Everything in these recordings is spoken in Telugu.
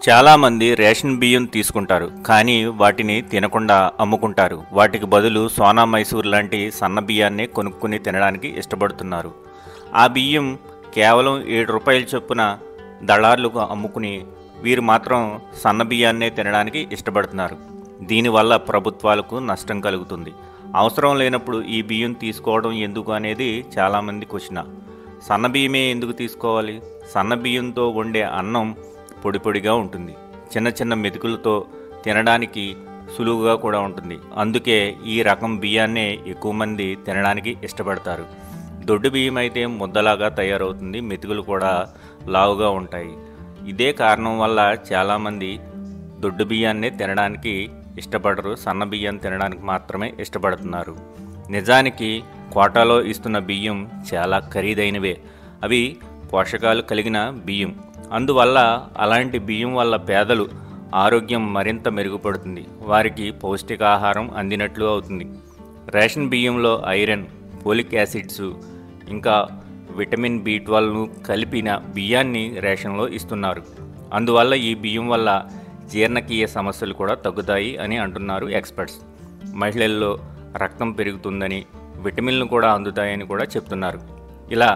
చాలామంది రేషన్ బియ్యం తీసుకుంటారు, కానీ వాటిని తినకుండా అమ్ముకుంటారు. వాటికి బదులు సోనా మైసూర్ లాంటి సన్న బియ్యాన్నే కొనుక్కుని తినడానికి ఇష్టపడుతున్నారు. ఆ బియ్యం కేవలం ₹7 చొప్పున దళార్లకు అమ్ముకుని వీరు మాత్రం సన్న బియ్యాన్నే తినడానికి ఇష్టపడుతున్నారు. దీనివల్ల ప్రభుత్వాలకు నష్టం కలుగుతుంది. అవసరం లేనప్పుడు ఈ బియ్యం తీసుకోవడం ఎందుకు అనేది చాలామంది క్వశ్చన్. సన్న బియ్యమే ఎందుకు తీసుకోవాలి? సన్న బియ్యంతో వండే అన్నం పొడి పొడిగా ఉంటుంది, చిన్న చిన్న మెతుకులతో తినడానికి సులువుగా కూడా ఉంటుంది. అందుకే ఈ రకం బియ్యాన్నే ఎక్కువ మంది తినడానికి ఇష్టపడతారు. దొడ్డు బియ్యం అయితే ముద్దలాగా తయారవుతుంది, మెతుకులు కూడా లావుగా ఉంటాయి. ఇదే కారణం వల్ల చాలామంది దొడ్డు బియ్యాన్నే తినడానికి ఇష్టపడరు, సన్న బియ్యం తినడానికి మాత్రమే ఇష్టపడుతున్నారు. నిజానికి కోటాలో ఇస్తున్న బియ్యం చాలా ఖరీదైనవే. అవి పోషకాలు కలిగిన బియ్యం. అందువల్ల అలాంటి బియ్యం వల్ల పేదలు ఆరోగ్యం మరింత మెరుగుపడుతుంది, వారికి పౌష్టికాహారం అందినట్లు అవుతుంది. రేషన్ బియ్యంలో ఐరన్, ఫోలిక్ యాసిడ్స్, ఇంకా విటమిన్ B12ను కలిపిన బియ్యాన్ని రేషన్లో ఇస్తున్నారు. అందువల్ల ఈ బియ్యం వల్ల జీర్ణకీయ సమస్యలు కూడా తగ్గుతాయి అని అంటున్నారు ఎక్స్పర్ట్స్. మహిళల్లో రక్తం పెరుగుతుందని, విటమిన్లు కూడా అందుతాయని కూడా చెప్తున్నారు. ఇలా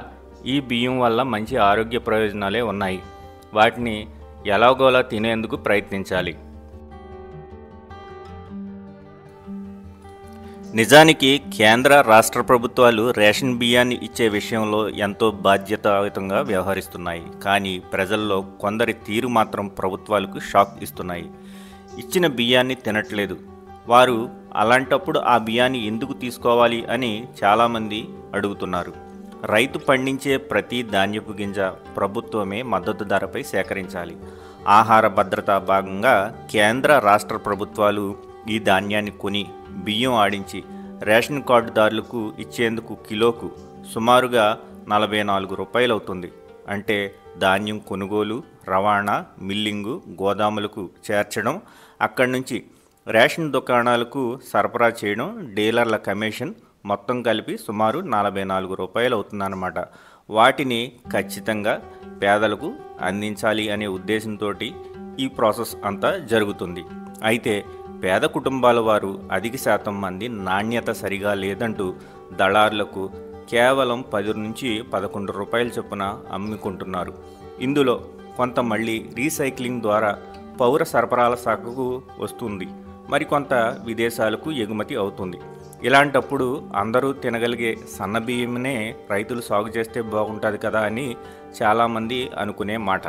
ఈ బియ్యం వల్ల మంచి ఆరోగ్య ప్రయోజనాలే ఉన్నాయి. వాటిని ఎలాగోలా తినేందుకు ప్రయత్నించాలి. నిజానికి కేంద్ర రాష్ట్ర ప్రభుత్వాలు రేషన్ బియ్యాన్ని ఇచ్చే విషయంలో ఎంతో బాధ్యతాయుతంగా వ్యవహరిస్తున్నాయి. కానీ ప్రజల్లో కొందరి తీరు మాత్రం ప్రభుత్వాలకు షాక్ ఇస్తున్నాయి. ఇచ్చిన బియ్యాన్ని తినట్లేదు. వారు అలాంటప్పుడు ఆ బియ్యాన్ని ఎందుకు తీసుకోవాలి అని చాలామంది అడుగుతున్నారు. రైతు పండించే ప్రతి ధాన్యపు గింజ ప్రభుత్వమే మద్దతు ధరపై సేకరించాలి. ఆహార భద్రత భాగంగా కేంద్ర రాష్ట్ర ప్రభుత్వాలు ఈ ధాన్యాన్ని కొని బియ్యం ఆడించి రేషన్ కార్డుదారులకు ఇచ్చేందుకు కిలోకు సుమారుగా ₹44 అవుతుంది. అంటే ధాన్యం కొనుగోలు, రవాణా, మిల్లింగు, గోదాములకు చేర్చడం, అక్కడి నుంచి రేషన్ దుకాణాలకు సరఫరా చేయడం, డీలర్ల కమిషన్ మొత్తం కలిపి సుమారు ₹44 అవుతుందన్నమాట. వాటిని ఖచ్చితంగా పేదలకు అందించాలి అనే ఉద్దేశంతో ఈ ప్రాసెస్ అంతా జరుగుతుంది. అయితే పేద కుటుంబాల వారు అధిక శాతం మంది నాణ్యత సరిగా లేదంటూ దళారులకు కేవలం ₹10 నుంచి ₹11 చొప్పున అమ్ముకుంటున్నారు. ఇందులో కొంత మళ్ళీ రీసైక్లింగ్ ద్వారా పౌర సరఫరాల శాఖకు వస్తుంది, మరికొంత విదేశాలకు ఎగుమతి అవుతుంది. ఇలాంటప్పుడు అందరూ తినగలిగే సన్న బియ్యంనే రైతులు సాగు చేస్తే బాగుంటుంది కదా అని చాలామంది అనుకునే మాట.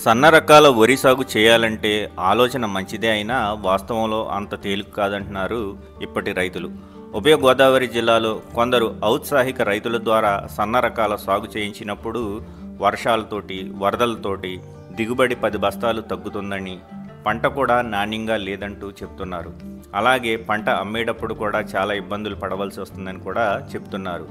సన్న రకాల వరి సాగు చేయాలంటే ఆలోచన మంచిదే అయినా వాస్తవంలో అంత తేలిక కాదంటున్నారు ఇప్పటి రైతులు. ఉభయ గోదావరి జిల్లాలో కొందరు ఔత్సాహిక రైతుల ద్వారా సన్న రకాల సాగు చేయించినప్పుడు వర్షాలతోటి, వరదలతోటి దిగుబడి 10 బస్తాలు తగ్గుతుందని, పంట కూడా నాణ్యంగా లేదంటూ చెప్తున్నారు. అలాగే పంట అమ్మేటప్పుడు కూడా చాలా ఇబ్బందులు పడవలసి వస్తుందని కూడా చెప్తున్నారు.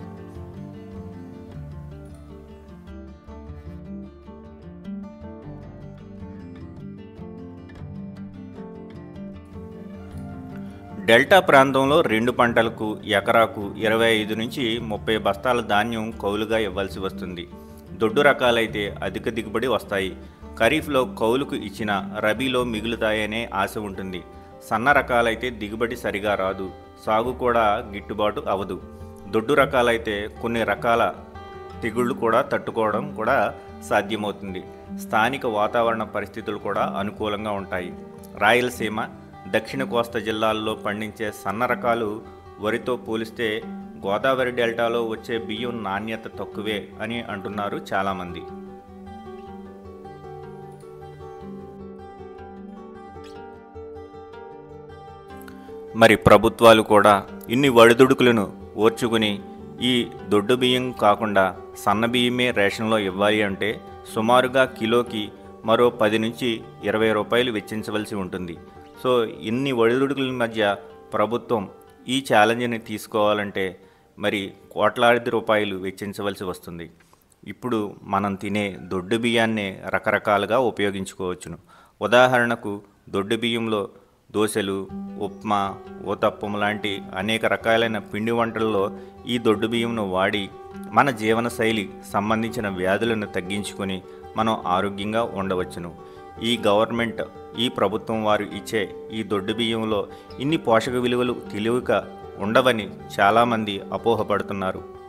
డెల్టా ప్రాంతంలో 2 పంటలకు ఎకరాకు 25 నుంచి 30 బస్తాల ధాన్యం కౌలుగా ఇవ్వాల్సి వస్తుంది. దొడ్డు రకాలైతే అధిక దిగుబడి వస్తాయి. ఖరీఫ్లో కౌలుకు ఇచ్చిన రబీలో మిగులుతాయనే ఆశ ఉంటుంది. సన్న రకాలైతే దిగుబడి సరిగా రాదు, సాగు కూడా గిట్టుబాటు అవదు. దొడ్డు రకాలైతే కొన్ని రకాల తెగుళ్లు కూడా తట్టుకోవడం కూడా సాధ్యమవుతుంది. స్థానిక వాతావరణ పరిస్థితులు కూడా అనుకూలంగా ఉంటాయి. రాయలసీమ, దక్షిణ కోస్తా జిల్లాల్లో పండించే సన్న రకాలు వరితో పోలిస్తే గోదావరి డెల్టాలో వచ్చే బియ్యం నాణ్యత తక్కువే అని అంటున్నారు చాలామంది. మరి ప్రభుత్వాలు కూడా ఇన్ని ఒడిదుడుకులను ఓర్చుకుని ఈ దొడ్డు బియ్యం కాకుండా సన్న బియ్యమే రేషన్లో ఇవ్వాలి అంటే సుమారుగా కిలోకి మరో ₹10 నుంచి ₹20 వెచ్చించవలసి ఉంటుంది. సో ఇన్ని ఒడిదుడుకుల మధ్య ప్రభుత్వం ఈ ఛాలెంజ్ని తీసుకోవాలంటే మరి కోట్లాది రూపాయలు వెచ్చించవలసి వస్తుంది. ఇప్పుడు మనం తినే దొడ్డు బియ్యాన్నే రకరకాలుగా ఉపయోగించుకోవచ్చును. ఉదాహరణకు దొడ్డు బియ్యంలో దోశలు, ఉప్మా, ఊతప్పం లాంటి అనేక రకాలైన పిండి వంటల్లో ఈ దొడ్డు బియ్యంను వాడి మన జీవనశైలి సంబంధించిన వ్యాధులను తగ్గించుకొని మనం ఆరోగ్యంగా ఉండవచ్చును. ఈ ప్రభుత్వం వారు ఇచ్చే ఈ దొడ్డు బియ్యంలో ఇన్ని పోషక విలువలు తెలియక ఉండవని చాలామంది అపోహపడుతున్నారు.